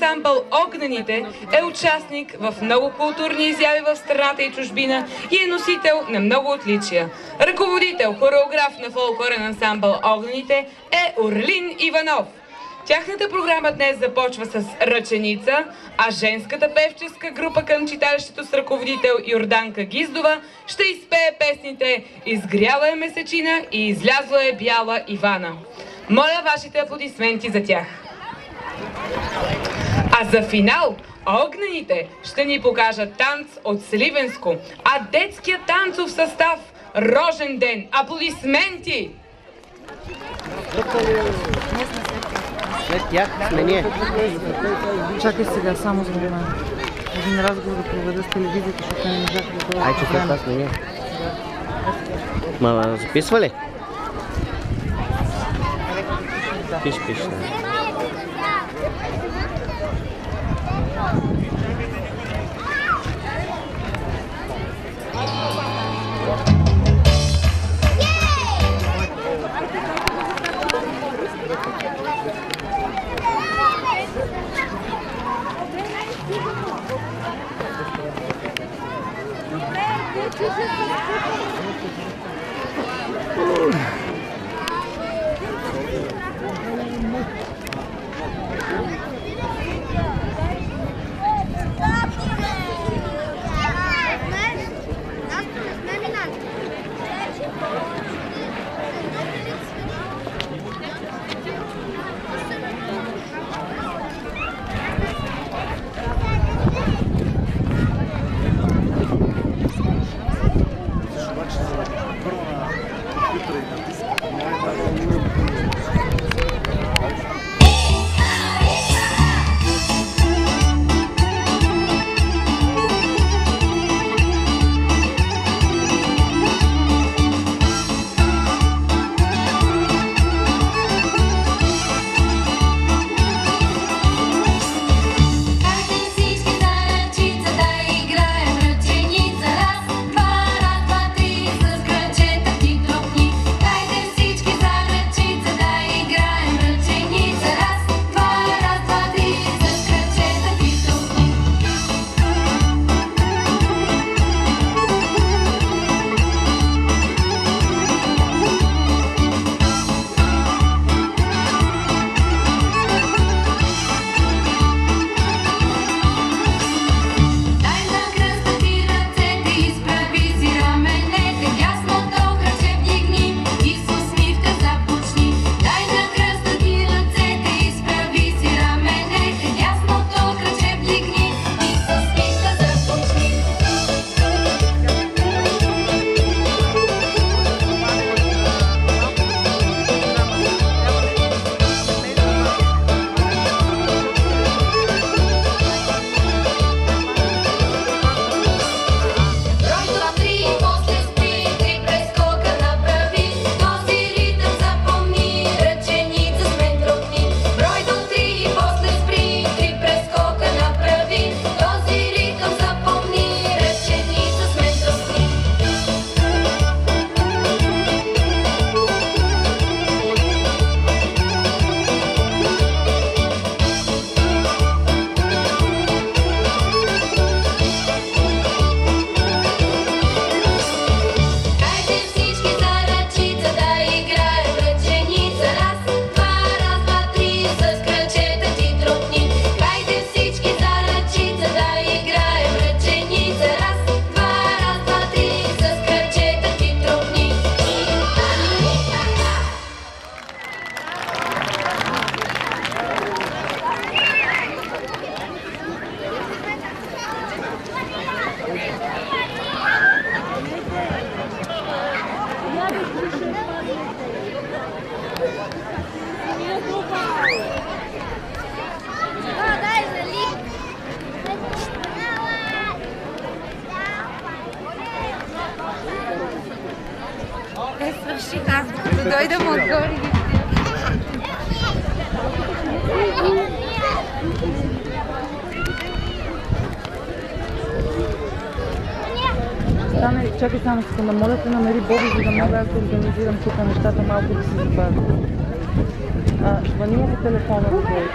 ансамбъл Огнените е участник в много културни изяви в страната и чужбина и е носител на много отличия. Ръководител, хореограф на фолклорен ансамбъл Огнените е Орлин Иванов. Тяхната програма днес започва с Ръченица, а женската певческа група към читалището с ръководител Йорданка Гиздова ще изпее песните "Изгряла е месечина" и "Излязла е бяла Ивана". Моля вашите аплодисменти за тях. А за финал Огнените ще ни покажат танц от Сливенско, а детският танцов състав Рожен ден. Аплодисменти! След тях сме ние. Чакай сега, само за мен. Един разговор да проведа с телевизията, защото не можах да дойда. Ай, че след това сме ние. Мама, записва ли? Пиш. свърших аз, докато дойдам отгоре. Стане, чакай само секунда, моля те намери Боби, за да мога аз да организирам тук нещата малко да се забавят. Звъни му по телефона да дойде.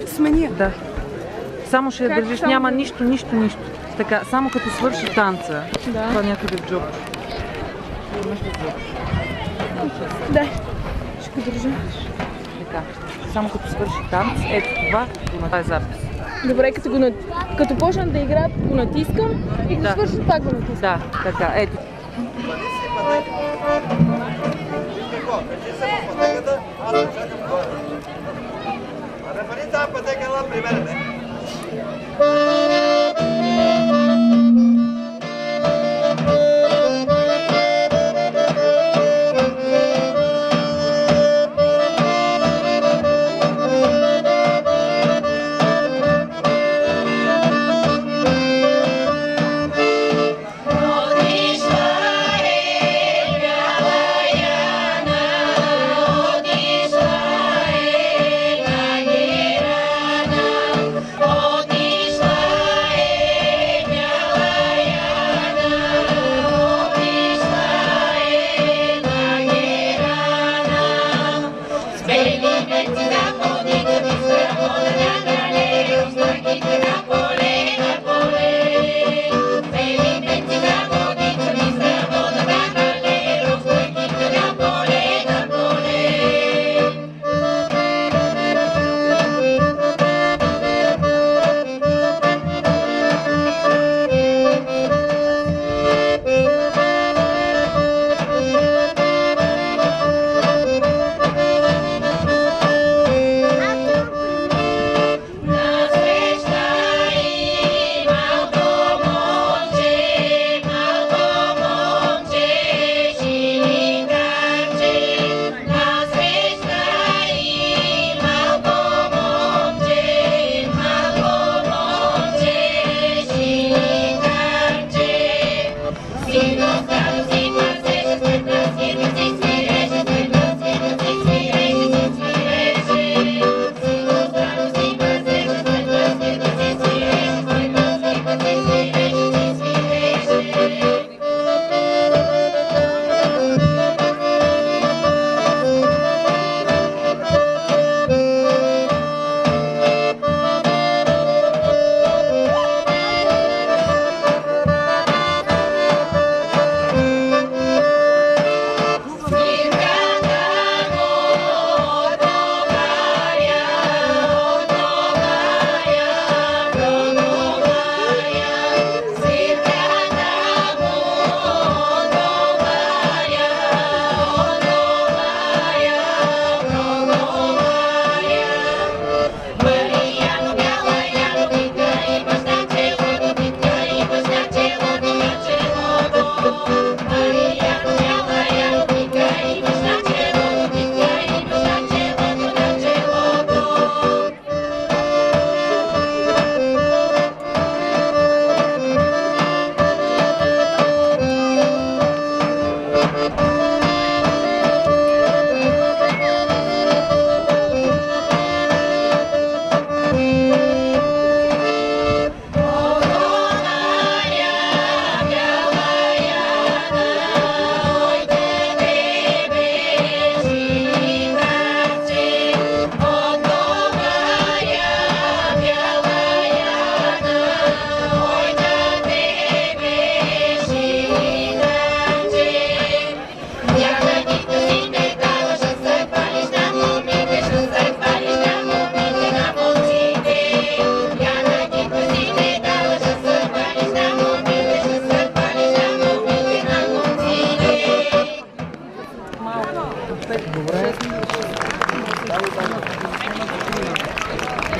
Смени. Да. Само ще я държиш, няма нищо. Така, само като свърши танца. Да. Това някъде в джоб. Да. Ще го държа. Така. Само като свърши танц, ето това е запис. Добре, като почнат да играят, го натискам и като свършат, пак го натискам. Да, така, ето.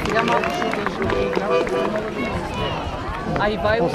Сега малко ще удължи. А и Вайло.